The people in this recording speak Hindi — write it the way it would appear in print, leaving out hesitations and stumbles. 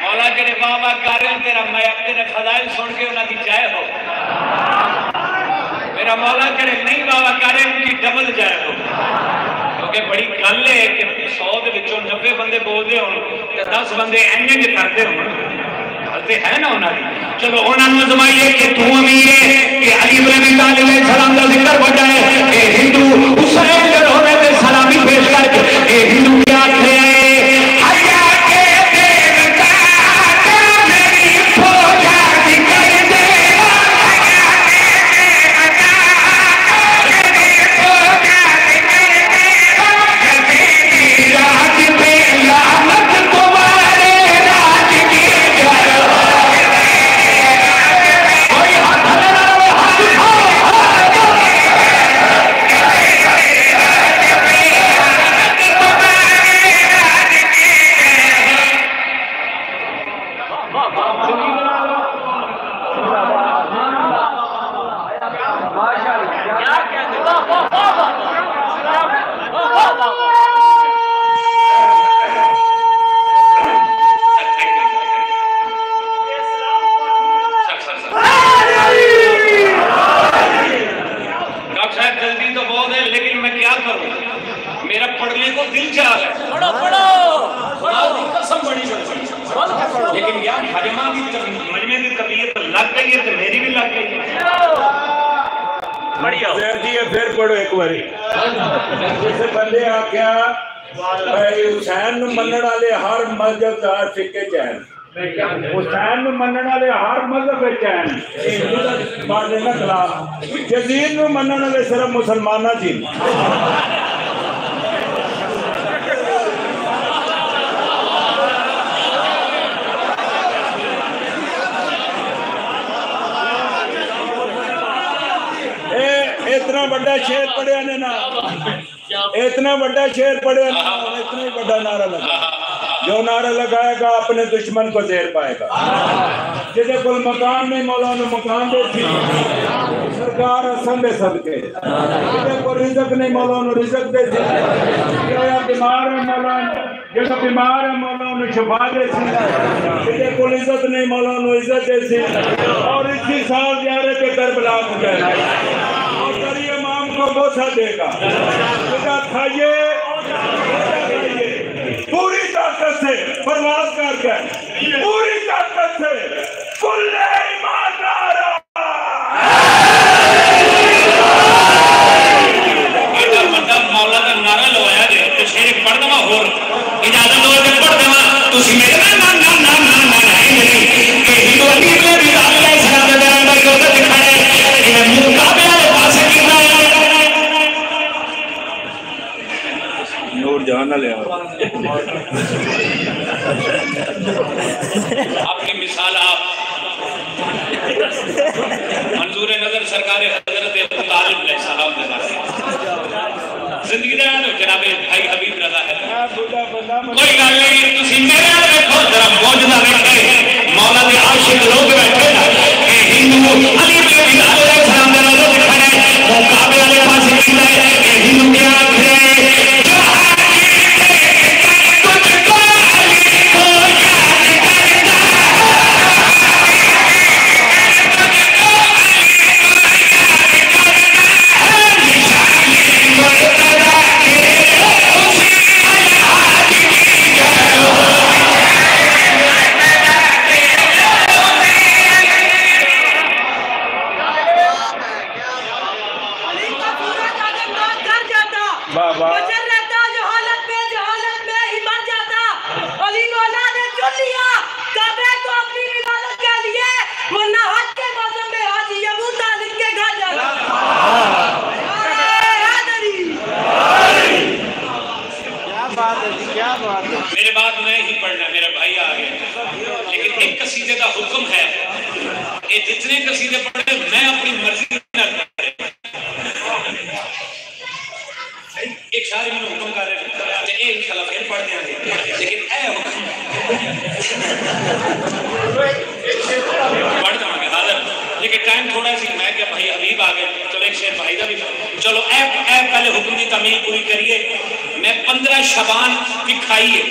मौला जेड़े वाह वाह कर रहे तेरा मैं तेरे फजाइल सुन के उन्होंने जय हो। मेरा मौला जेड़े नहीं वाह वाह कर रहे उनकी डबल जय हो। क्योंकि बड़ी गल है कि 100 के विचों 90 बंदे बोलते हो 10 बंदे इंज करते हो है ना उन्होंने। चलो उन्होंने जमाइए कि तू अमीर है कि अली इब्न अबी तालिब सलाम का जिक्र हो जाए कि हिंदू हुसैन जब होने से सलामी पेश करके हिंदू क्या थे हुसैन मनण वाले हर मजहब का सिक्के चैन हुसैन मनण वाले हर मजहब चैन खिलाफ यजीद मनण वाले सिर्फ मुसलमान जी इतना बड़ा शेर पढ़िया ने ना इतना बड़ा शेर पढ़िया ना इतना ही बड़ा नारा लगा जो नारा लगाएगा अपने दुश्मन को देर पाएगा। जिसे कुल मकान नहीं मौलाना मकान दे सरकार हसन दे सदके जिसे को रिजक नहीं मौलाना रिजक दे बीमार है मौलाना जो बीमार है मौलाना शिफा दे जिसे को इज्जत नहीं मौलाना इज्जत दे और इसी साल ज़ियारत के करबला को कहना इमाम को बोसा देगा खाइए पूरी ताकत से प्रवास करके पूरी ताकत से कुल्ले ईमान नारा मौला का नारा लवाया गया तो शेर पढ़ दवा होर इजाजत दो के पढ़ दवा तुसी मेरे नाम है नहीं कि हिंदू अली के भी अल्लाह सलाम दे अंदर को दिखाए कि मुकाबले वाले पास कितना है नूर जान ले आपकी मिसाल आप मंजूर नजर सरकार हजरत अबू तालिब अलैहिस्सलाम के बारे जिंदगी दा तो जनाब भाई हबीब रजा है कोई गल नहीं तुसी मेरे नाल देखो जरा मौजूदा बैठे मौला के आशिक लोग बैठे ना कि हिंदू अली इब्न अबी तालिब अलैहिस्सलाम का नजर दिखाने मुकाबले वाले पास कितना है कि हिंदू क्या है मेरे बाद मैं ही पढ़ना मेरा भाई आ गया लेकिन एक कसीदे का हुक्म है ये जितने कसीदे पढ़े मैं अपनी मर्जी ना करे एक शायरी में हुक्म कर रहे थे एक इंशाल्लाह फिर पढ़ देंगे लेकिन ए पढ़ जाएंगे हाजिर लेकिन टाइम थोड़ा सी मैं क्या भाई हबीब आ गए चलो एक शेर भाई का भी चलो ए पहले हुक्म की तमील पूरी करिए मैं 15 शबान की खाई है